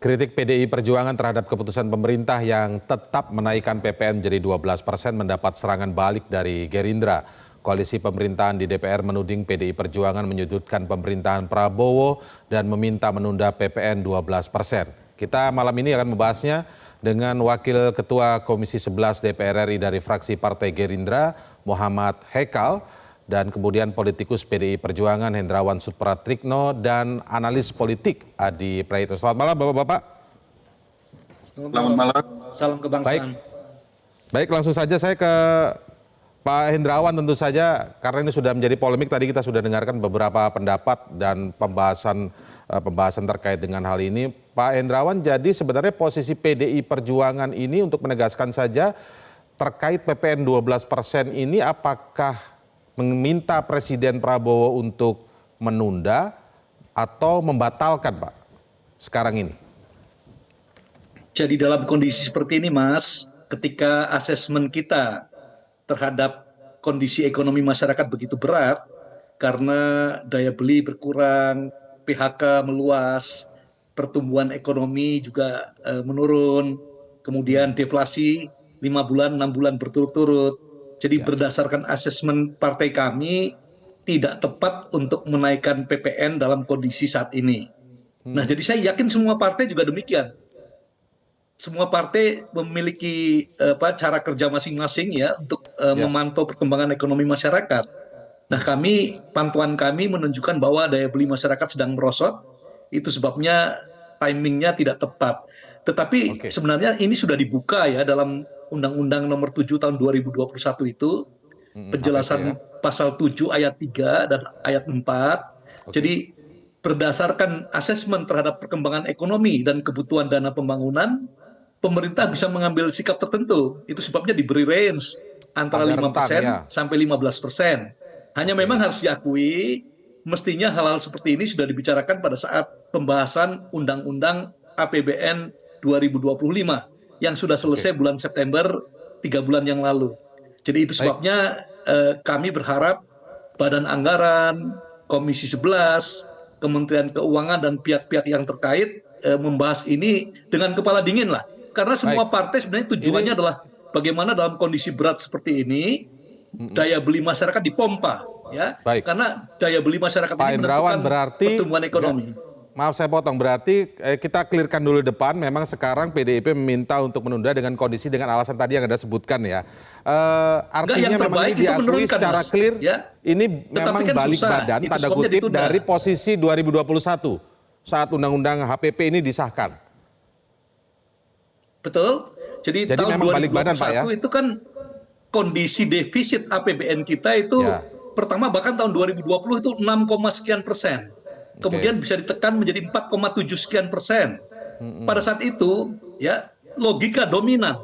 Kritik PDI Perjuangan terhadap keputusan pemerintah yang tetap menaikkan PPN menjadi 12% mendapat serangan balik dari Gerindra. Koalisi pemerintahan di DPR menuding PDI Perjuangan menyudutkan pemerintahan Prabowo dan meminta menunda PPN 12%. Kita malam ini akan membahasnya dengan Wakil Ketua Komisi 11 DPR RI dari fraksi Partai Gerindra, Muhammad Hekal, dan kemudian politikus PDI Perjuangan Hendrawan Supratikno dan analis politik Adi Praetno. Selamat malam Bapak-Bapak. Selamat malam. Salam kebangsaan. Baik, langsung saja saya ke Pak Hendrawan tentu saja, karena ini sudah menjadi polemik. Tadi kita sudah dengarkan beberapa pendapat dan pembahasan terkait dengan hal ini. Pak Hendrawan, jadi sebenarnya posisi PDI Perjuangan ini untuk menegaskan saja terkait PPN 12% ini, apakah meminta Presiden Prabowo untuk menunda atau membatalkan, Pak, sekarang ini? Jadi dalam kondisi seperti ini, Mas, ketika asesmen kita terhadap kondisi ekonomi masyarakat begitu berat, karena daya beli berkurang, PHK meluas, pertumbuhan ekonomi juga menurun, kemudian deflasi 5 bulan, 6 bulan berturut-turut. Jadi berdasarkan asesmen partai kami, tidak tepat untuk menaikkan PPN dalam kondisi saat ini. Nah, jadi saya yakin semua partai juga demikian. Semua partai memiliki cara kerja masing-masing ya untuk memantau perkembangan ekonomi masyarakat. Nah, pantauan kami menunjukkan bahwa daya beli masyarakat sedang merosot. Itu sebabnya timingnya tidak tepat. Tetapi sebenarnya ini sudah dibuka ya dalam Undang-Undang Nomor 7 Tahun 2021 itu, penjelasan pasal 7 ayat 3 dan ayat 4. Jadi berdasarkan asesmen terhadap perkembangan ekonomi dan kebutuhan dana pembangunan, pemerintah bisa mengambil sikap tertentu. Itu sebabnya diberi range antara 5% sampai 15%. Hanya memang harus diakui, mestinya hal-hal seperti ini sudah dibicarakan pada saat pembahasan Undang-Undang APBN 2025 yang sudah selesai bulan September 3 bulan yang lalu. Jadi itu sebabnya kami berharap Badan Anggaran, Komisi 11, Kementerian Keuangan dan pihak-pihak yang terkait membahas ini dengan kepala dingin lah. Karena semua partai sebenarnya tujuannya adalah bagaimana dalam kondisi berat seperti ini daya beli masyarakat dipompa, ya. Karena daya beli masyarakat ini menentukan pertumbuhan ekonomi. Maaf saya potong, berarti kita clearkan dulu depan, memang sekarang PDIP meminta untuk menunda dengan kondisi dengan alasan tadi yang Anda sebutkan ya. Artinya memang ini diakui secara clear, ini memang balik badan, tanda kutip, dari posisi 2021 saat Undang-Undang HPP ini disahkan. Betul, jadi tahun 2021 itu kan kondisi defisit APBN kita itu pertama bahkan tahun 2020 itu 6, sekian persen. Kemudian bisa ditekan menjadi 4,7 sekian persen. Pada saat itu, ya logika dominan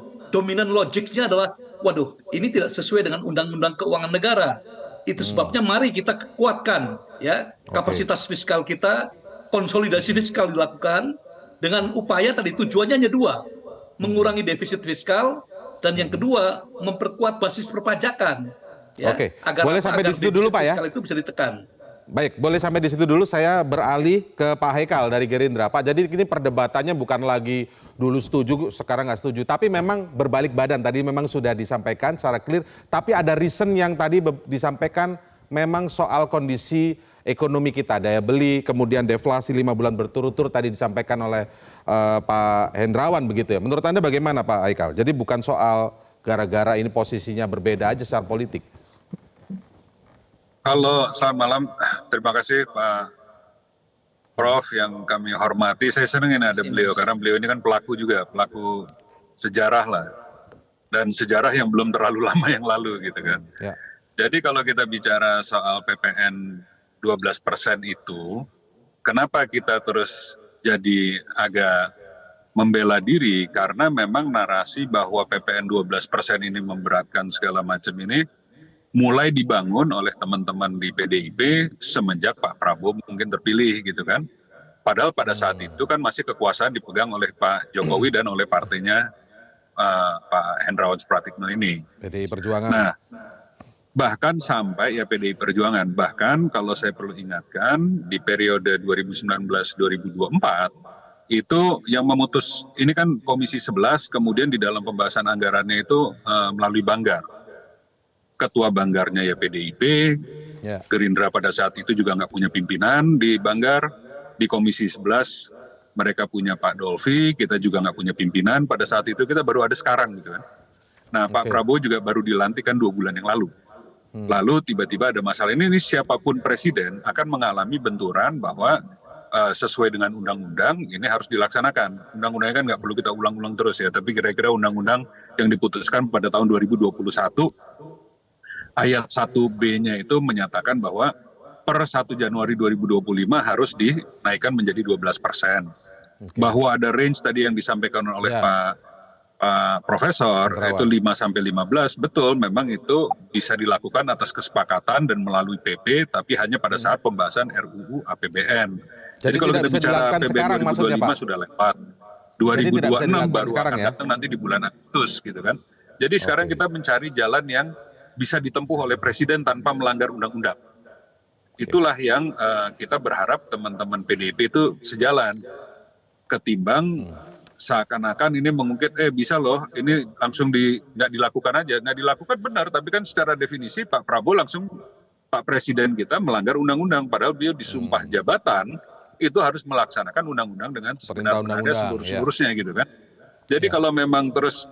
logiknya adalah, waduh, ini tidak sesuai dengan Undang-Undang Keuangan Negara. Itu sebabnya mari kita kuatkan, ya kapasitas fiskal kita, konsolidasi fiskal dilakukan dengan upaya tadi tujuannya hanya dua, mengurangi defisit fiskal dan yang kedua memperkuat basis perpajakan, ya, agar boleh sampai di situ dulu Pak ya. Fiskal itu bisa ditekan. Baik, boleh sampai di situ dulu. Saya beralih ke Pak Hekal dari Gerindra. Pak, jadi ini perdebatannya bukan lagi dulu setuju, sekarang nggak setuju. Tapi memang berbalik badan. Tadi memang sudah disampaikan secara clear. Tapi ada reason yang tadi disampaikan memang soal kondisi ekonomi kita. Daya beli, kemudian deflasi 5 bulan berturut-turut tadi disampaikan oleh Pak Hendrawan begitu ya. Menurut Anda bagaimana Pak Hekal? Jadi bukan soal gara-gara ini posisinya berbeda aja secara politik. Halo, selamat malam. Terima kasih Pak Prof yang kami hormati. Saya senang ini ada beliau karena beliau ini kan pelaku juga, pelaku sejarah lah. Dan sejarah yang belum terlalu lama yang lalu gitu kan. Jadi kalau kita bicara soal PPN 12% itu, kenapa kita terus jadi agak membela diri? Karena memang narasi bahwa PPN 12% ini memberatkan segala macam ini mulai dibangun oleh teman-teman di PDIP semenjak Pak Prabowo mungkin terpilih gitu kan. Padahal pada saat itu kan masih kekuasaan dipegang oleh Pak Jokowi dan oleh partainya Pak Hendrawan Supratikno ini. PDI Perjuangan. Nah, bahkan sampai ya PDI Perjuangan, bahkan kalau saya perlu ingatkan di periode 2019-2024 itu yang memutus, ini kan Komisi 11, kemudian di dalam pembahasan anggarannya itu melalui Banggar. Ketua Banggarnya ya PDIP, Ya. Gerindra pada saat itu juga nggak punya pimpinan di Banggar, di Komisi 11 mereka punya Pak Dolfi, kita juga nggak punya pimpinan, pada saat itu kita baru ada sekarang gitu kan. Nah Pak Prabowo juga baru dilantik kan 2 bulan yang lalu. Lalu tiba-tiba ada masalah ini siapapun presiden akan mengalami benturan bahwa sesuai dengan undang-undang ini harus dilaksanakan. Undang-undangnya kan nggak perlu kita ulang-ulang terus ya, tapi kira-kira undang-undang yang diputuskan pada tahun 2021 ayat 1B-nya itu menyatakan bahwa per 1 Januari 2025 harus dinaikkan menjadi 12%. Bahwa ada range tadi yang disampaikan oleh Pak Profesor, itu 5 sampai 15, betul memang itu bisa dilakukan atas kesepakatan dan melalui PP, tapi hanya pada saat pembahasan RUU APBN. Jadi kalau kita bicara APBN 2025 sudah lewat. 2026 baru akan datang nanti di bulan Agustus gitu kan. Jadi sekarang kita mencari jalan yang bisa ditempuh oleh presiden tanpa melanggar undang-undang. Itulah yang kita berharap teman-teman PDIP itu sejalan. Ketimbang seakan-akan ini mengungkit, bisa loh, ini langsung nggak dilakukan aja. Nggak dilakukan benar, tapi kan secara definisi Pak Prabowo langsung, Pak Presiden kita melanggar undang-undang. Padahal beliau disumpah jabatan, itu harus melaksanakan undang-undang dengan sebenar-benarnya seluruh-seluruhnya gitu kan. Jadi kalau memang terus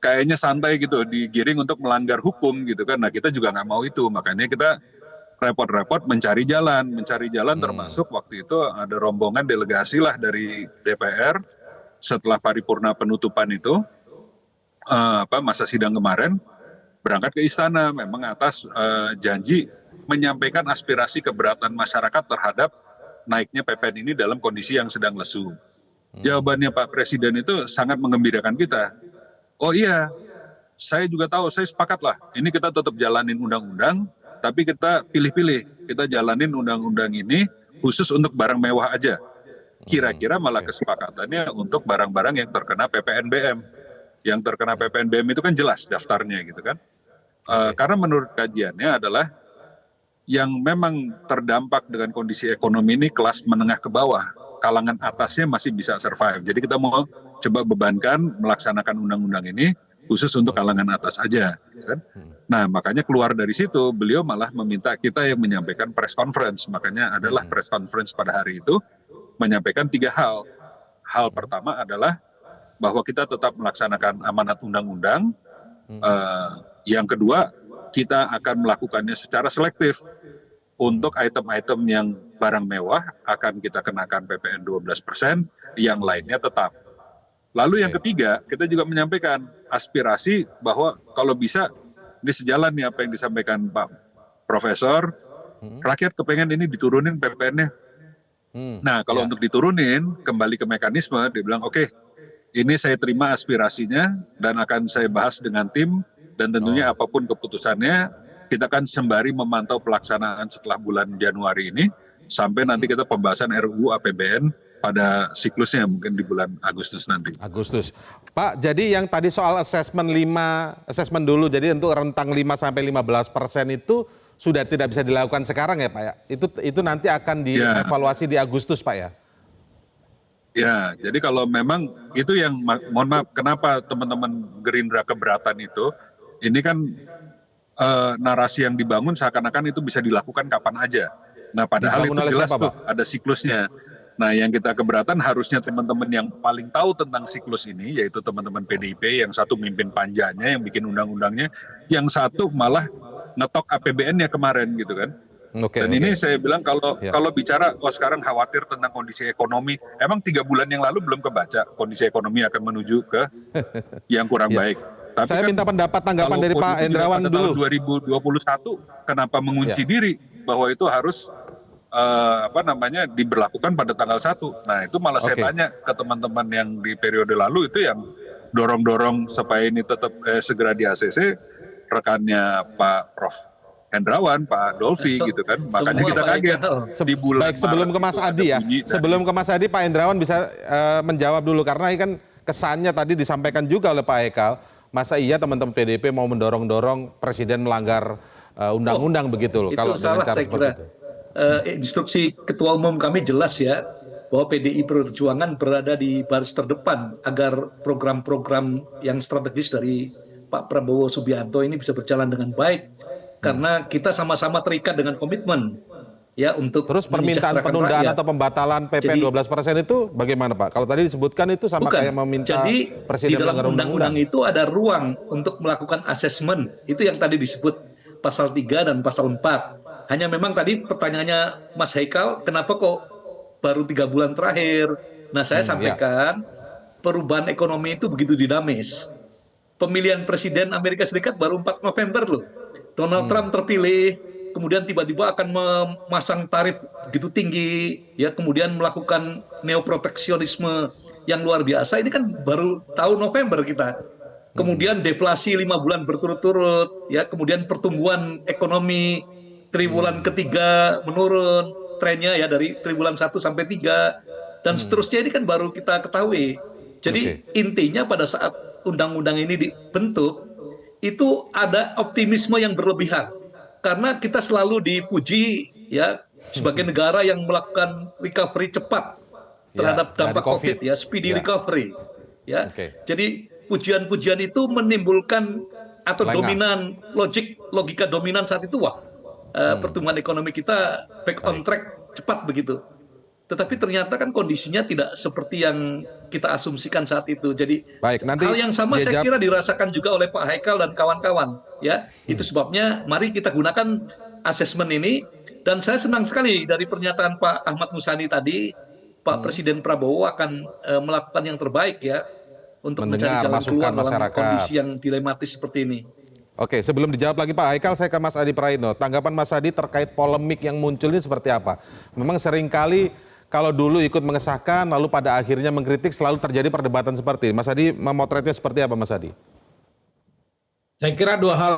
kayaknya santai gitu, digiring untuk melanggar hukum gitu kan. Nah kita juga nggak mau itu, makanya kita repot-repot mencari jalan termasuk waktu itu ada rombongan delegasi lah dari DPR setelah paripurna penutupan itu, masa sidang kemarin, berangkat ke istana memang atas janji menyampaikan aspirasi keberatan masyarakat terhadap naiknya PPN ini dalam kondisi yang sedang lesu. Jawabannya Pak Presiden itu sangat mengembirakan kita. Oh iya, saya juga tahu, saya sepakat lah. Ini kita tetap jalanin undang-undang, tapi kita pilih-pilih. Kita jalanin undang-undang ini khusus untuk barang mewah aja. Kira-kira malah kesepakatannya untuk barang-barang yang terkena PPNBM. Yang terkena PPNBM itu kan jelas daftarnya gitu kan. Karena menurut kajiannya adalah yang memang terdampak dengan kondisi ekonomi ini kelas menengah ke bawah. Kalangan atasnya masih bisa survive. Jadi kita mau coba bebankan melaksanakan undang-undang ini khusus untuk kalangan atas aja. Kan? Nah makanya keluar dari situ beliau malah meminta kita yang menyampaikan press conference. Makanya adalah press conference pada hari itu menyampaikan 3 hal. Hal pertama adalah bahwa kita tetap melaksanakan amanat undang-undang. Yang kedua kita akan melakukannya secara selektif. Untuk item-item yang barang mewah akan kita kenakan PPN 12%, yang lainnya tetap. Lalu yang ketiga, kita juga menyampaikan aspirasi bahwa kalau bisa, ini sejalan nih apa yang disampaikan Pak Profesor, rakyat kepengen ini diturunin PPN-nya. Nah kalau untuk diturunin, kembali ke mekanisme, dia bilang oke, ini saya terima aspirasinya dan akan saya bahas dengan tim, dan tentunya apapun keputusannya, kita akan sembari memantau pelaksanaan setelah bulan Januari ini sampai nanti kita pembahasan RUU APBN pada siklusnya mungkin di bulan Agustus nanti. Agustus. Pak, jadi yang tadi soal assessment dulu, jadi untuk rentang 5-15% itu sudah tidak bisa dilakukan sekarang ya Pak ya? Itu nanti akan dievaluasi di Agustus Pak ya? Ya, jadi kalau memang itu yang, mohon maaf, kenapa teman-teman Gerindra keberatan itu, ini kan narasi yang dibangun seakan-akan itu bisa dilakukan kapan aja. Nah padahal itu jelas tuh ada siklusnya. Nah yang kita keberatan harusnya teman-teman yang paling tahu tentang siklus ini, yaitu teman-teman PDIP, yang satu mimpin panjanya, yang bikin undang-undangnya, yang satu malah ngetok APBN-nya kemarin gitu kan. Dan ini saya bilang kalau bicara sekarang khawatir tentang kondisi ekonomi, emang 3 bulan yang lalu belum kebaca kondisi ekonomi akan menuju ke yang kurang baik. Tapi saya minta pendapat tanggapan dari Pak Hendrawan dulu. Tahun 2021 kenapa mengunci diri bahwa itu harus diberlakukan pada tanggal 1. Nah itu malah saya tanya ke teman-teman yang di periode lalu itu yang dorong-dorong supaya ini tetap segera di ACC, rekannya Pak Prof Hendrawan, Pak Dolfi gitu kan. Makanya kita kaget di bulan Baik, sebelum ke Mas Adi ya. Sebelum ke Mas Adi, Pak Hendrawan bisa menjawab dulu karena ini kan kesannya tadi disampaikan juga oleh Pak Hekal. Masa iya teman-teman PDIP mau mendorong-dorong presiden melanggar undang-undang begitu loh? Itu kalau salah saya kira. Instruksi Ketua Umum kami jelas ya, bahwa PDI Perjuangan berada di baris terdepan agar program-program yang strategis dari Pak Prabowo Subianto ini bisa berjalan dengan baik, karena kita sama-sama terikat dengan komitmen ya untuk Terus permintaan menyejahterakan penundaan rakyat. atau pembatalan PPN Jadi 12% itu bagaimana Pak? Kalau tadi disebutkan itu sama bukan. kayak meminta Jadi di presiden dalam melanggar undang-undang undang-undang. itu ada ruang untuk melakukan asesmen. Itu yang tadi disebut pasal 3 dan pasal 4. Hanya memang tadi pertanyaannya Mas Haikal, kenapa kok baru 3 bulan terakhir? Nah, saya Ya. sampaikan perubahan ekonomi itu begitu dinamis. Pemilihan presiden Amerika Serikat baru 4 November loh. Donald Trump terpilih, kemudian tiba-tiba akan memasang tarif begitu tinggi, ya, kemudian melakukan neoproteksionisme yang luar biasa. Ini kan baru tahun November kita. Kemudian deflasi 5 bulan berturut-turut, ya, kemudian pertumbuhan ekonomi triwulan ketiga menurun trennya ya dari triwulan 1 sampai 3 dan seterusnya, ini kan baru kita ketahui. Jadi intinya pada saat undang-undang ini dibentuk itu ada optimisme yang berlebihan karena kita selalu dipuji ya sebagai negara yang melakukan recovery cepat terhadap dari dampak COVID ya, speedy Ya. recovery ya. Oke. Jadi pujian-pujian itu menimbulkan atau Lengah. dominan logika dominan saat itu, wah, pertumbuhan ekonomi kita back on track cepat begitu. Tetapi ternyata kan kondisinya tidak seperti yang kita asumsikan saat itu. Jadi Baik, nanti hal yang sama dia saya jawab. kira dirasakan juga oleh Pak Haikal dan kawan-kawan. Ya, itu sebabnya mari kita gunakan asesmen ini. Dan saya senang sekali dari pernyataan Pak Ahmad Muzani tadi, Pak Presiden Prabowo akan melakukan yang terbaik ya untuk mencari Mendengar jalan masukan keluar dalam masyarakat. kondisi yang dilematis seperti ini. Oke, sebelum dijawab lagi Pak Haikal, saya ke Mas Adi Praitno. Tanggapan Mas Adi terkait polemik yang muncul ini seperti apa? Memang seringkali kalau dulu ikut mengesahkan, lalu pada akhirnya mengkritik, selalu terjadi perdebatan seperti ini. Mas Adi memotretnya seperti apa, Mas Adi? Saya kira dua hal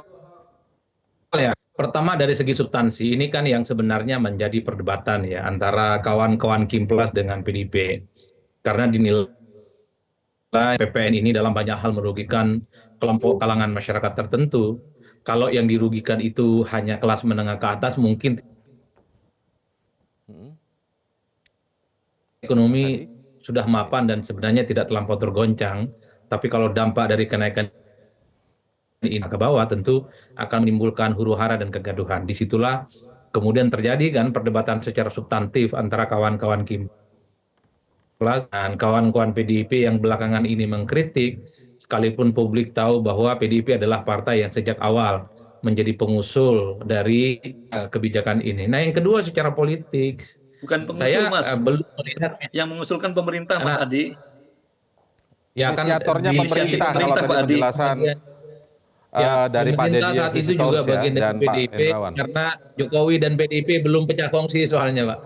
ya. Pertama dari segi substansi, ini kan yang sebenarnya menjadi perdebatan ya antara kawan-kawan Kimplas dengan PDIP. Karena dinilai PPN ini dalam banyak hal merugikan kelompok kalangan masyarakat tertentu. Kalau yang dirugikan itu hanya kelas menengah ke atas, mungkin ekonomi sudah mapan dan sebenarnya tidak terlampau tergoncang. Tapi kalau dampak dari kenaikan ini ke bawah tentu akan menimbulkan huru-hara dan kegaduhan. Disitulah kemudian terjadi kan perdebatan secara substantif antara kawan-kawan Kimplas dan kawan-kawan PDIP yang belakangan ini mengkritik, sekalipun publik tahu bahwa PDIP adalah partai yang sejak awal menjadi pengusul dari kebijakan ini. Nah, yang kedua secara politik, Bukan pengusul, saya Mas. belum melihat Yang mengusulkan pemerintah, Mas Nah, Adi. ya kan Inisiatornya di pemerintah, kalau pemerintah, tadi Pak Adi. penjelasan Ya, dari Pak pemerintah Deddy saat itu juga Sitorus ya, bagian dari dan Pak PDIP Hendrawan. karena Jokowi dan PDIP belum pecah kongsi soalnya, Pak.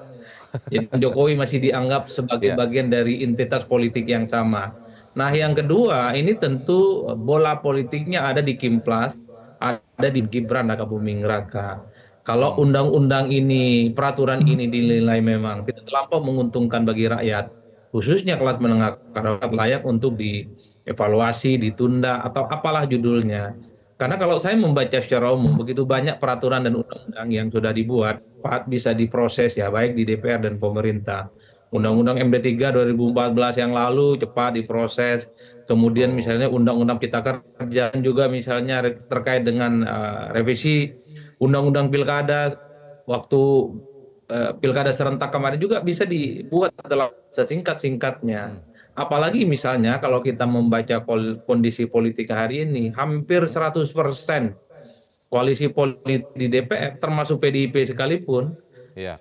Jadi Jokowi masih dianggap sebagai bagian dari entitas politik yang sama. Nah, yang kedua, ini tentu bola politiknya ada di Kimplas, ada di Gibran Raka Buming Raka. Kalau undang-undang ini, peraturan ini dinilai memang tidak terlampau menguntungkan bagi rakyat, khususnya kelas menengah ke atas, layak untuk dievaluasi, ditunda, atau apalah judulnya. Karena kalau saya membaca secara umum, begitu banyak peraturan dan undang-undang yang sudah dibuat, bisa diproses ya, baik di DPR dan pemerintah. Undang-undang MD 3 2014 yang lalu cepat diproses. Kemudian misalnya Undang-Undang Cipta Kerja juga misalnya terkait dengan revisi Undang-Undang Pilkada, waktu Pilkada serentak kemarin juga bisa dibuat dalam sesingkat-singkatnya. Apalagi misalnya kalau kita membaca kondisi politik hari ini, hampir 100% koalisi politik di DPR, termasuk PDIP sekalipun,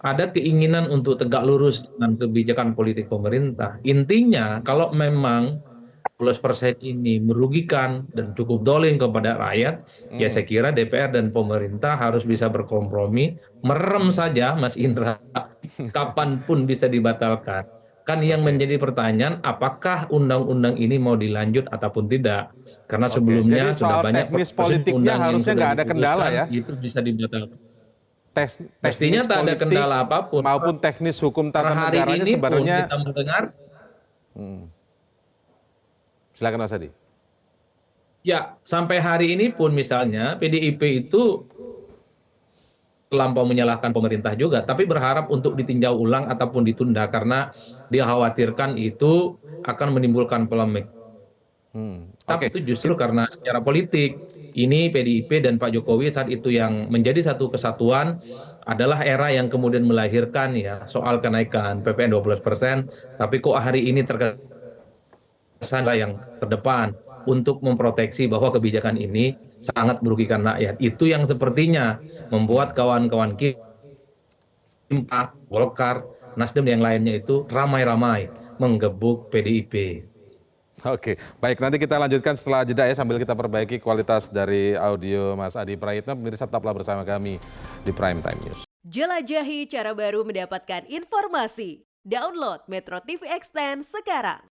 ada keinginan untuk tegak lurus dengan kebijakan politik pemerintah. Intinya kalau memang 10% ini merugikan dan cukup dolim kepada rakyat, ya saya kira DPR dan pemerintah harus bisa berkompromi, merem saja Mas Indra, kapanpun bisa dibatalkan. Kan yang menjadi pertanyaan, apakah undang-undang ini mau dilanjut ataupun tidak? Karena sebelumnya Jadi sudah soal banyak teknis politiknya harusnya nggak ada kendala ya? itu bisa dibatalkan. Teknis tak ada politik kendala apapun. maupun teknis hukum tata hari negaranya ini sebenarnya. pun kita mendengar. Silakan Mas Adi. Ya, sampai hari ini pun misalnya PDIP itu terlampau menyalahkan pemerintah juga, tapi berharap untuk ditinjau ulang ataupun ditunda karena dia khawatirkan itu akan menimbulkan polemik. Tapi itu justru karena secara politik ini PDIP dan Pak Jokowi saat itu yang menjadi satu kesatuan adalah era yang kemudian melahirkan ya soal kenaikan PPN 12%, tapi kok hari ini terkesan lah yang terdepan untuk memproteksi bahwa kebijakan ini sangat merugikan rakyat. Itu yang sepertinya membuat kawan-kawan kita, Golkar, Nasdem dan yang lainnya itu ramai-ramai menggebuk PDIP. Oke, baik, nanti kita lanjutkan setelah jeda ya, sambil kita perbaiki kualitas dari audio Mas Adi Prayitno. Pemirsa, tetaplah bersama kami di Prime Time News. Jelajahi cara baru mendapatkan informasi. Download Metro TV Extend sekarang.